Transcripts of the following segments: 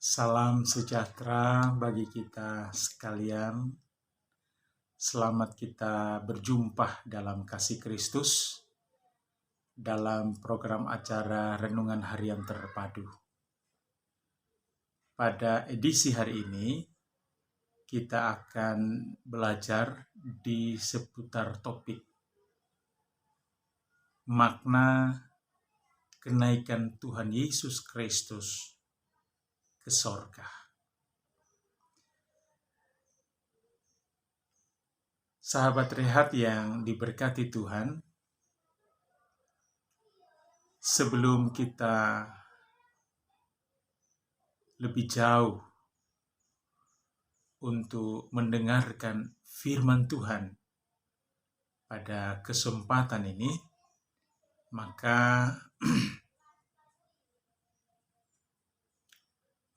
Salam sejahtera bagi kita sekalian. Selamat kita berjumpa dalam kasih Kristus dalam program acara Renungan Harian Terpadu. Pada edisi hari ini, kita akan belajar di seputar topik makna kenaikan Tuhan Yesus Kristus ke sorga. Sahabat Rehat yang diberkati Tuhan, sebelum kita lebih jauh untuk mendengarkan firman Tuhan pada kesempatan ini, maka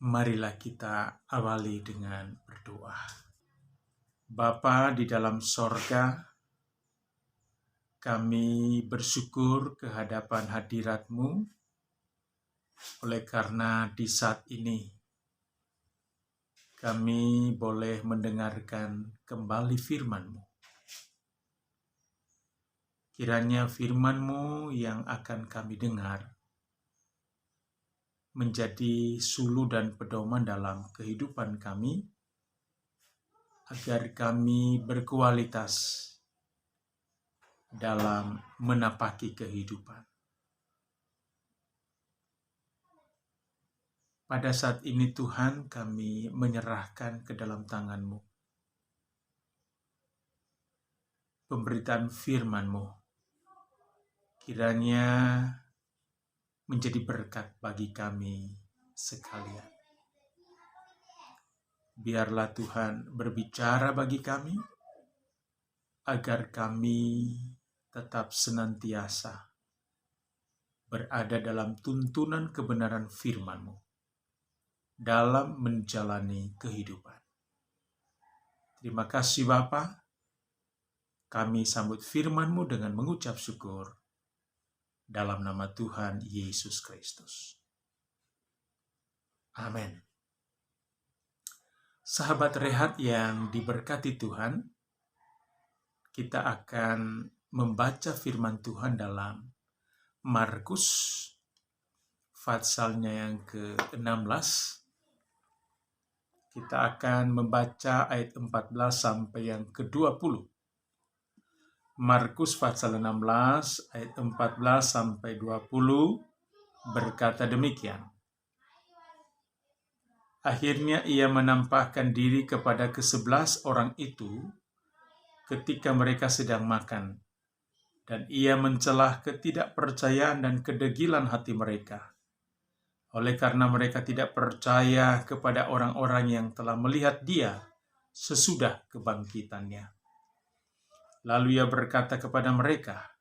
marilah kita awali dengan berdoa. Bapa di dalam sorga, kami bersyukur kehadapan hadirat-Mu oleh karena di saat ini kami boleh mendengarkan kembali firman-Mu. Kiranya firman-Mu yang akan kami dengar menjadi sulu dan pedoman dalam kehidupan kami, agar kami berkualitas dalam menapaki kehidupan. Pada saat ini Tuhan, kami menyerahkan ke dalam tangan-Mu pemberitaan firman-Mu. Kiranya menjadi berkat bagi kami sekalian. Biarlah Tuhan berbicara bagi kami, agar kami tetap senantiasa berada dalam tuntunan kebenaran firman-Mu dalam menjalani kehidupan. Terima kasih Bapa. Kami sambut firman-Mu dengan mengucap syukur dalam nama Tuhan Yesus Kristus. Amin. Sahabat Rehat yang diberkati Tuhan, kita akan membaca firman Tuhan dalam Markus pasalnya yang ke-16. Kita akan membaca ayat 14 sampai yang ke-20. Markus pasal 16 ayat 14 sampai 20 berkata demikian. Akhirnya ia menampakkan diri kepada ke-11 orang itu ketika mereka sedang makan, dan ia mencelah ketidakpercayaan dan kedegilan hati mereka. Oleh karena mereka tidak percaya kepada orang-orang yang telah melihat dia sesudah kebangkitannya. Lalu ia berkata kepada mereka,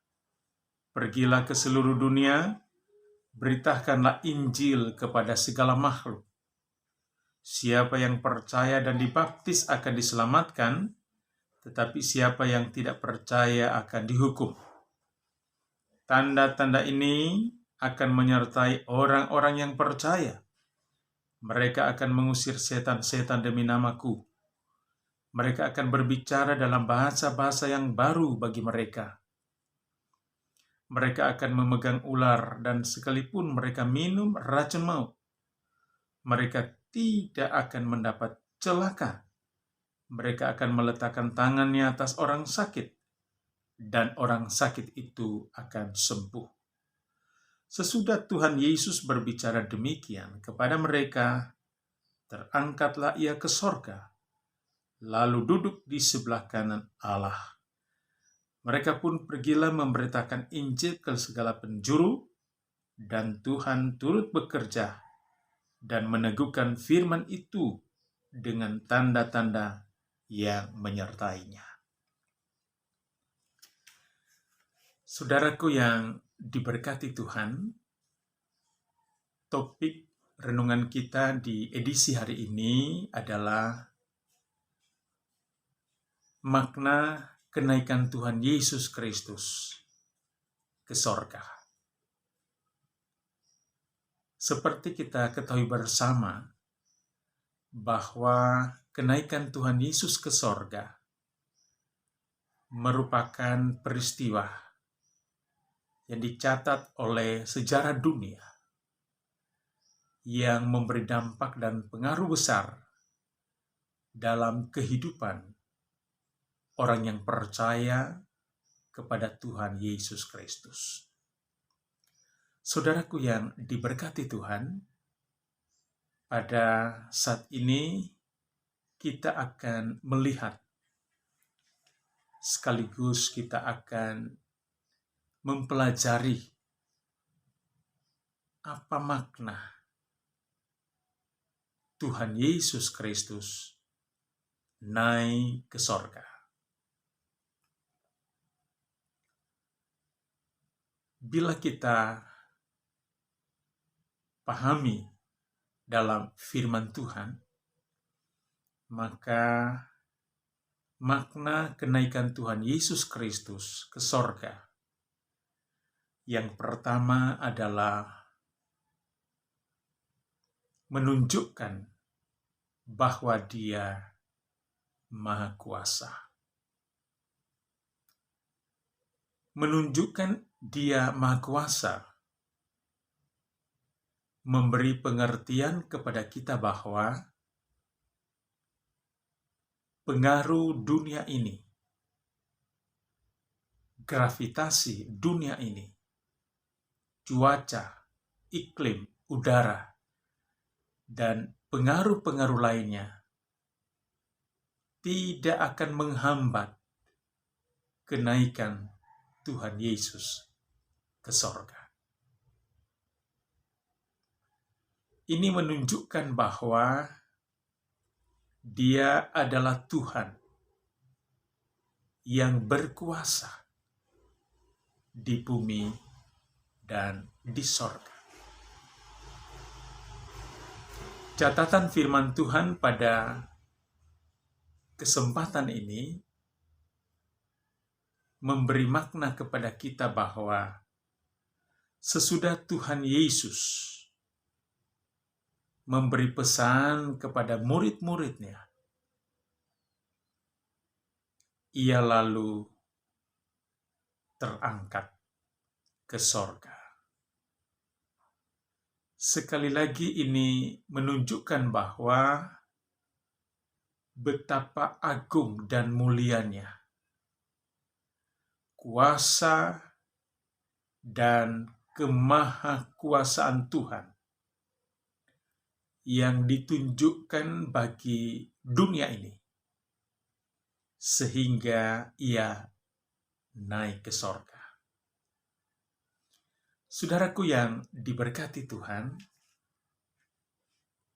"Pergilah ke seluruh dunia, beritakanlah Injil kepada segala makhluk. Siapa yang percaya dan dibaptis akan diselamatkan, tetapi siapa yang tidak percaya akan dihukum. Tanda-tanda ini akan menyertai orang-orang yang percaya. Mereka akan mengusir setan-setan demi nama-Ku. Mereka akan berbicara dalam bahasa-bahasa yang baru bagi mereka. Mereka akan memegang ular, dan sekalipun mereka minum racun maut, mereka tidak akan mendapat celaka. Mereka akan meletakkan tangannya atas orang sakit, dan orang sakit itu akan sembuh." Sesudah Tuhan Yesus berbicara demikian kepada mereka, terangkatlah ia ke sorga, lalu duduk di sebelah kanan Allah. Mereka pun pergilah memberitakan Injil ke segala penjuru, dan Tuhan turut bekerja dan meneguhkan firman itu dengan tanda-tanda yang menyertainya. Saudaraku yang diberkati Tuhan, topik renungan kita di edisi hari ini adalah makna kenaikan Tuhan Yesus Kristus ke sorga. Seperti kita ketahui bersama, bahwa kenaikan Tuhan Yesus ke sorga merupakan peristiwa yang dicatat oleh sejarah dunia yang memberi dampak dan pengaruh besar dalam kehidupan orang yang percaya kepada Tuhan Yesus Kristus. Saudaraku yang diberkati Tuhan, pada saat ini kita akan melihat sekaligus kita akan mempelajari apa makna Tuhan Yesus Kristus naik ke sorga. Bila kita pahami dalam firman Tuhan, maka makna kenaikan Tuhan Yesus Kristus ke sorga yang pertama adalah menunjukkan bahwa Dia Maha Kuasa. Menunjukkan Dia Maha Kuasa memberi pengertian kepada kita bahwa pengaruh dunia ini, gravitasi dunia ini, cuaca, iklim, udara, dan pengaruh-pengaruh lainnya tidak akan menghambat kenaikan Tuhan Yesus ke sorga. Ini menunjukkan bahwa Dia adalah Tuhan yang berkuasa di bumi dan di sorga. Catatan firman Tuhan pada kesempatan ini memberi makna kepada kita bahwa sesudah Tuhan Yesus memberi pesan kepada murid-muridnya, Ia lalu terangkat ke sorga. Sekali lagi ini menunjukkan bahwa betapa agung dan mulianya kuasa dan kemahakuasaan Tuhan yang ditunjukkan bagi dunia ini, sehingga Ia naik ke sorga. Saudaraku yang diberkati Tuhan,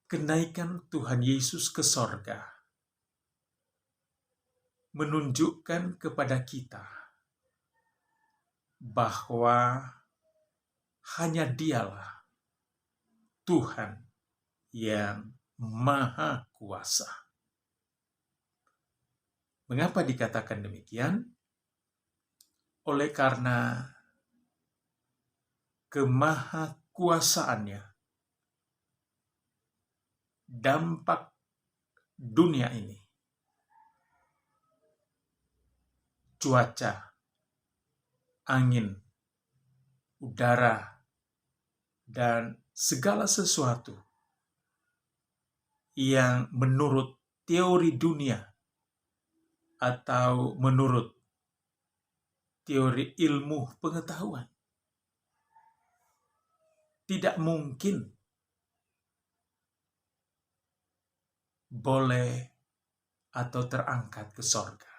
kenaikan Tuhan Yesus ke sorga menunjukkan kepada kita bahwa hanya Dialah Tuhan yang Maha Kuasa. Mengapa dikatakan demikian? Oleh karena kemahakuasaannya, dampak dunia ini, cuaca, angin, udara, dan segala sesuatu yang menurut teori dunia atau menurut teori ilmu pengetahuan tidak mungkin boleh atau terangkat ke sorga.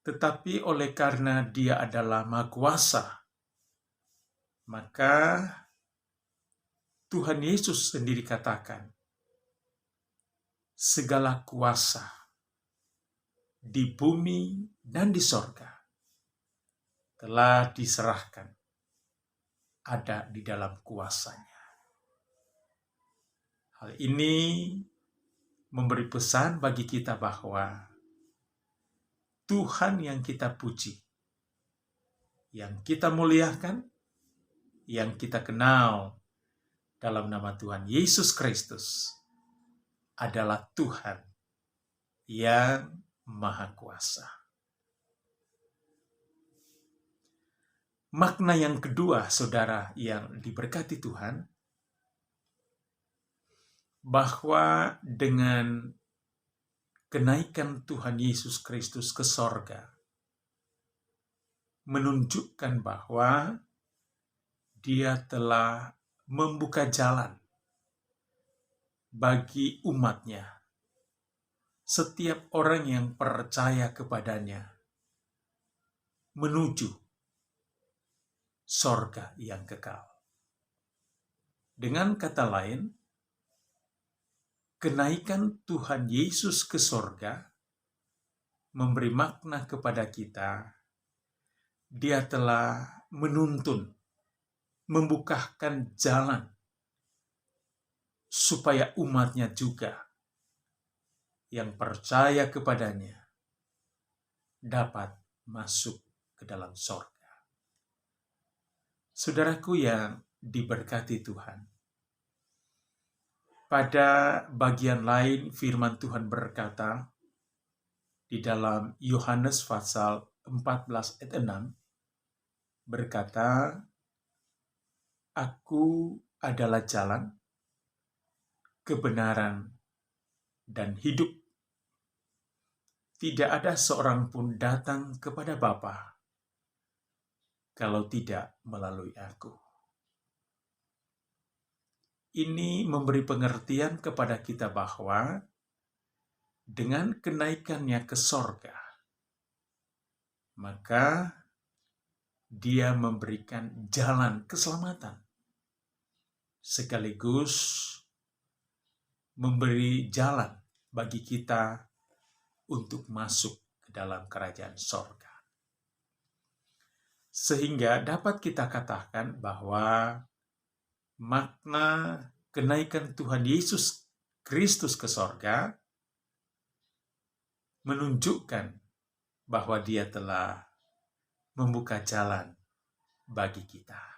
Tetapi oleh karena Dia adalah Maha Kuasa, maka Tuhan Yesus sendiri katakan, segala kuasa di bumi dan di sorga telah diserahkan, ada di dalam kuasanya. Hal ini memberi pesan bagi kita bahwa Tuhan yang kita puji, yang kita muliakan, yang kita kenal, dalam nama Tuhan Yesus Kristus adalah Tuhan yang Maha Kuasa. Makna yang kedua, saudara yang diberkati Tuhan, bahwa dengan kenaikan Tuhan Yesus Kristus ke sorga, menunjukkan bahwa Dia telah membuka jalan bagi umatnya, setiap orang yang percaya kepadanya, menuju sorga yang kekal. Dengan kata lain, kenaikan Tuhan Yesus ke sorga memberi makna kepada kita, Dia telah menuntun, membukakan jalan supaya umatnya juga yang percaya kepadanya dapat masuk ke dalam sorga. Saudaraku yang diberkati Tuhan, pada bagian lain firman Tuhan berkata di dalam Yohanes pasal 14 ayat 6 berkata, Aku adalah jalan, kebenaran, dan hidup. Tidak ada seorang pun datang kepada Bapa kalau tidak melalui aku. Ini memberi pengertian kepada kita bahwa dengan kenaikannya ke sorga, maka Dia memberikan jalan keselamatan, sekaligus memberi jalan bagi kita untuk masuk ke dalam kerajaan sorga. Sehingga dapat kita katakan bahwa makna kenaikan Tuhan Yesus Kristus ke sorga menunjukkan bahwa Dia telah membuka jalan bagi kita.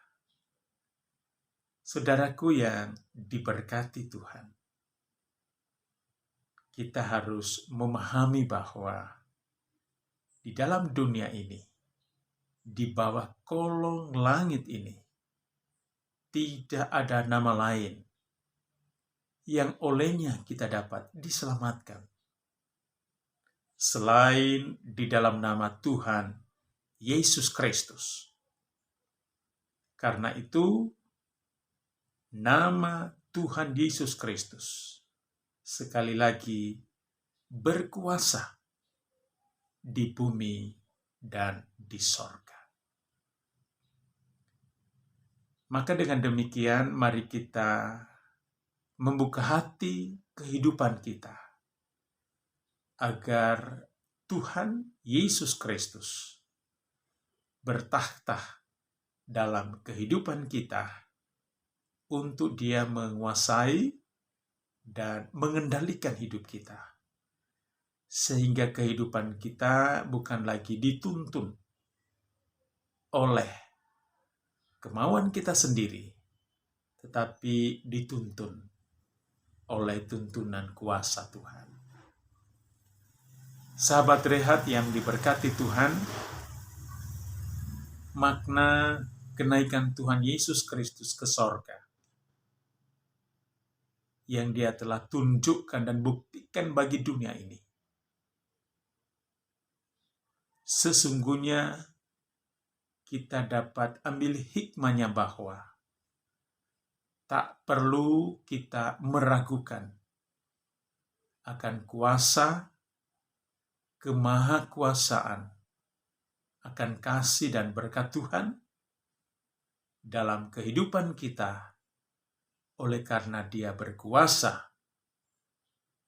Saudaraku yang diberkati Tuhan, kita harus memahami bahwa di dalam dunia ini, di bawah kolong langit ini, tidak ada nama lain yang olehnya kita dapat diselamatkan selain di dalam nama Tuhan Yesus Kristus. Karena itu, nama Tuhan Yesus Kristus sekali lagi berkuasa di bumi dan di sorga. Maka dengan demikian, mari kita membuka hati kehidupan kita agar Tuhan Yesus Kristus bertakhta dalam kehidupan kita untuk Dia menguasai dan mengendalikan hidup kita. Sehingga kehidupan kita bukan lagi dituntun oleh kemauan kita sendiri, tetapi dituntun oleh tuntunan kuasa Tuhan. Sahabat Rehat yang diberkati Tuhan, makna kenaikan Tuhan Yesus Kristus ke sorga yang Dia telah tunjukkan dan buktikan bagi dunia ini, sesungguhnya kita dapat ambil hikmahnya bahwa tak perlu kita meragukan akan kuasa, kemahakuasaan, akan kasih dan berkat Tuhan dalam kehidupan kita, oleh karena Dia berkuasa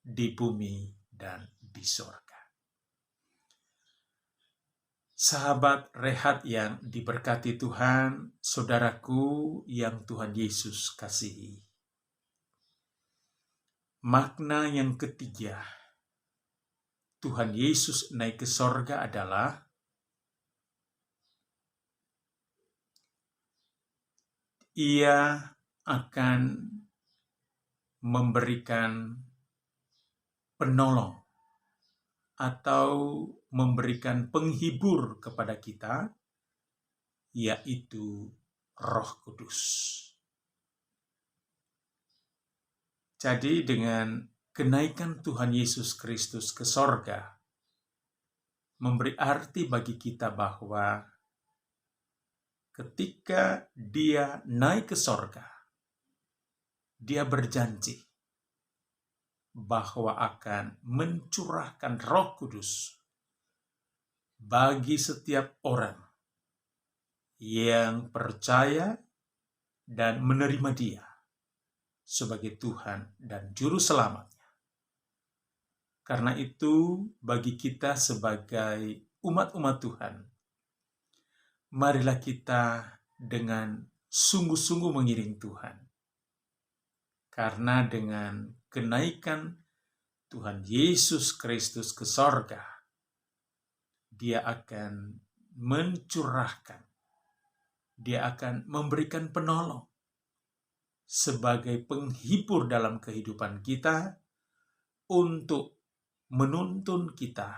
di bumi dan di sorga. Sahabat Rehat yang diberkati Tuhan, saudaraku yang Tuhan Yesus kasihi. Makna yang ketiga, Tuhan Yesus naik ke sorga adalah Ia akan memberikan penolong atau memberikan penghibur kepada kita, yaitu Roh Kudus. Jadi dengan kenaikan Tuhan Yesus Kristus ke sorga, memberi arti bagi kita bahwa ketika dia naik ke sorga, dia berjanji bahwa akan mencurahkan Roh Kudus bagi setiap orang yang percaya dan menerima dia sebagai Tuhan dan Juru Selamatnya. Karena itu, bagi kita sebagai umat-umat Tuhan, marilah kita dengan sungguh-sungguh mengiring Tuhan. Karena dengan kenaikan Tuhan Yesus Kristus ke sorga, dia akan mencurahkan, dia akan memberikan penolong sebagai penghibur dalam kehidupan kita untuk menuntun kita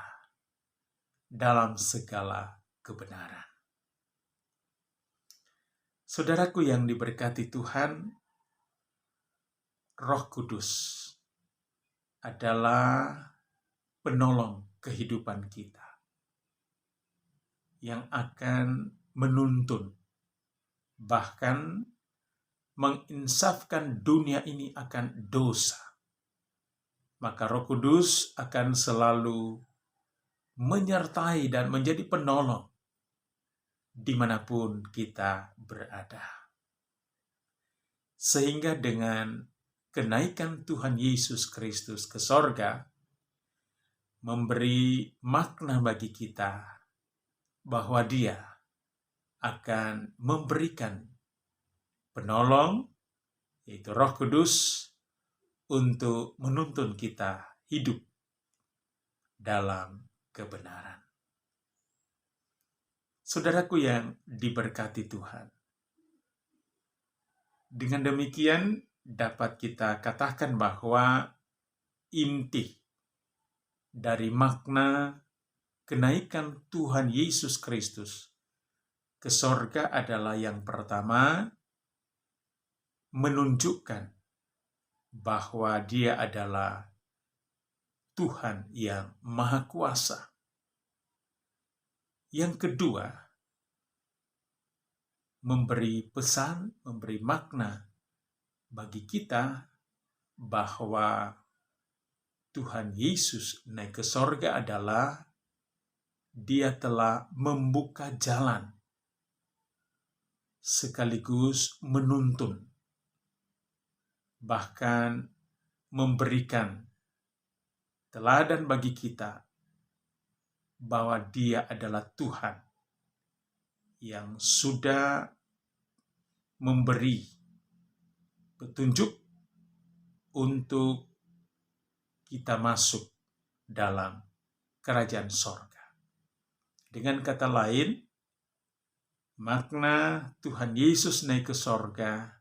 dalam segala kebenaran. Saudaraku yang diberkati Tuhan, Roh Kudus adalah penolong kehidupan kita yang akan menuntun, bahkan menginsafkan dunia ini akan dosa. Maka Roh Kudus akan selalu menyertai dan menjadi penolong dimanapun kita berada. Sehingga dengan kenaikan Tuhan Yesus Kristus ke sorga, memberi makna bagi kita bahwa dia akan memberikan penolong, yaitu Roh Kudus, untuk menuntun kita hidup dalam kebenaran. Saudaraku yang diberkati Tuhan, dengan demikian dapat kita katakan bahwa inti dari makna kenaikan Tuhan Yesus Kristus ke sorga adalah yang pertama, menunjukkan bahwa dia adalah Tuhan yang Maha Kuasa. Yang kedua, memberi pesan, memberi makna bagi kita bahwa Tuhan Yesus naik ke sorga adalah dia telah membuka jalan sekaligus menuntun, bahkan memberikan teladan bagi kita bahwa dia adalah Tuhan yang sudah memberi petunjuk untuk kita masuk dalam kerajaan sorga. Dengan kata lain, makna Tuhan Yesus naik ke sorga,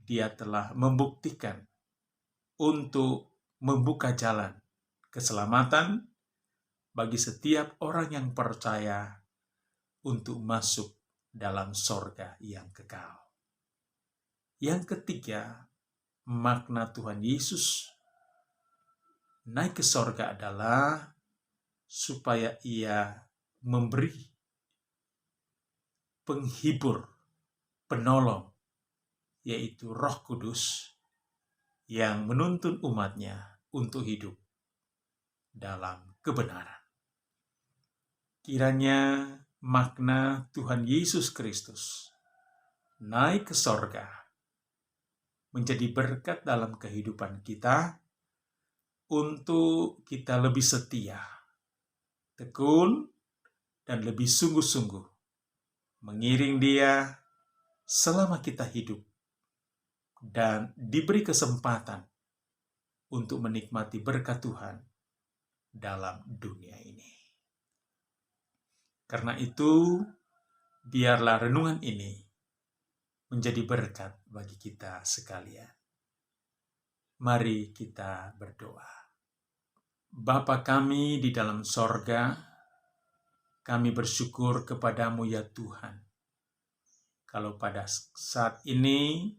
dia telah membuktikan untuk membuka jalan keselamatan bagi setiap orang yang percaya untuk masuk dalam sorga yang kekal. Yang ketiga, makna Tuhan Yesus naik ke sorga adalah supaya ia memberi penghibur, penolong, yaitu Roh Kudus yang menuntun umatnya untuk hidup dalam kebenaran. Kiranya makna Tuhan Yesus Kristus naik ke sorga menjadi berkat dalam kehidupan kita untuk kita lebih setia, tekun, dan lebih sungguh-sungguh mengiring dia selama kita hidup dan diberi kesempatan untuk menikmati berkat Tuhan dalam dunia ini. Karena itu, biarlah renungan ini menjadi berkat bagi kita sekalian. Mari kita berdoa. Bapa kami di dalam sorga, kami bersyukur kepadamu ya Tuhan. Kalau pada saat ini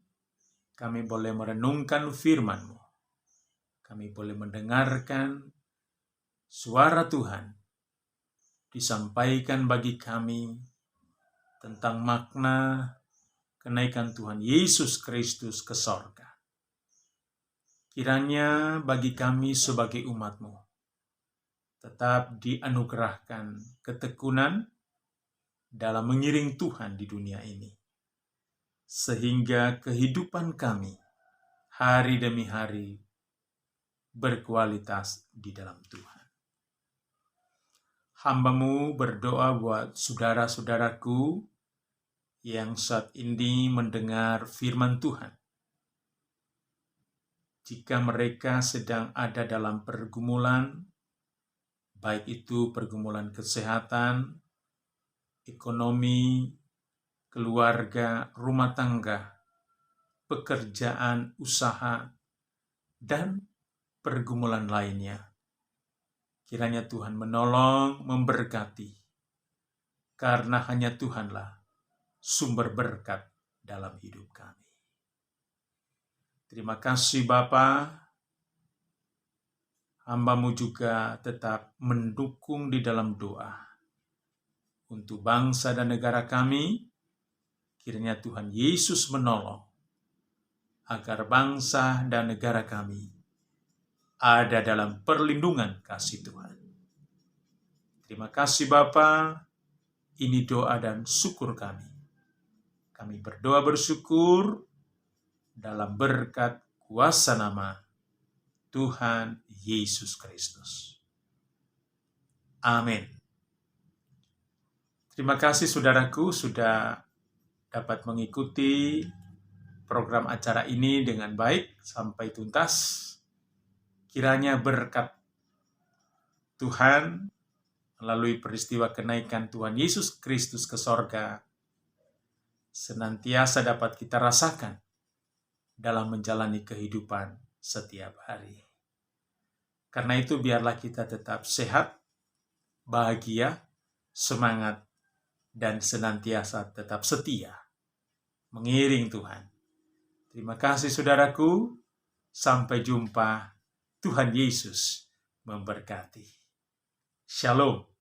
kami boleh merenungkan firman-Mu, kami boleh mendengarkan suara Tuhan disampaikan bagi kami tentang makna kenaikan Tuhan Yesus Kristus ke sorga. Kiranya bagi kami sebagai umat-Mu tetap dianugerahkan ketekunan dalam mengiring Tuhan di dunia ini, sehingga kehidupan kami hari demi hari berkualitas di dalam Tuhan. Hamba-Mu berdoa buat saudara-saudaraku yang saat ini mendengar firman Tuhan. Jika mereka sedang ada dalam pergumulan, baik itu pergumulan kesehatan, ekonomi, keluarga, rumah tangga, pekerjaan, usaha, dan pergumulan lainnya, kiranya Tuhan menolong, memberkati, karena hanya Tuhanlah sumber berkat dalam hidup kami. Terima kasih Bapa. Hamba-Mu juga tetap mendukung di dalam doa untuk bangsa dan negara kami. Kiranya Tuhan Yesus menolong agar bangsa dan negara kami ada dalam perlindungan kasih Tuhan. Terima kasih Bapa. Ini doa dan syukur kami. Kami berdoa bersyukur dalam berkat kuasa nama Tuhan Yesus Kristus. Amin. Terima kasih saudaraku sudah dapat mengikuti program acara ini dengan baik sampai tuntas. Kiranya berkat Tuhan melalui peristiwa kenaikan Tuhan Yesus Kristus ke sorga senantiasa dapat kita rasakan dalam menjalani kehidupan setiap hari. Karena itu biarlah kita tetap sehat, bahagia, semangat, dan senantiasa tetap setia mengiring Tuhan. Terima kasih saudaraku. Sampai jumpa. Tuhan Yesus memberkati. Shalom.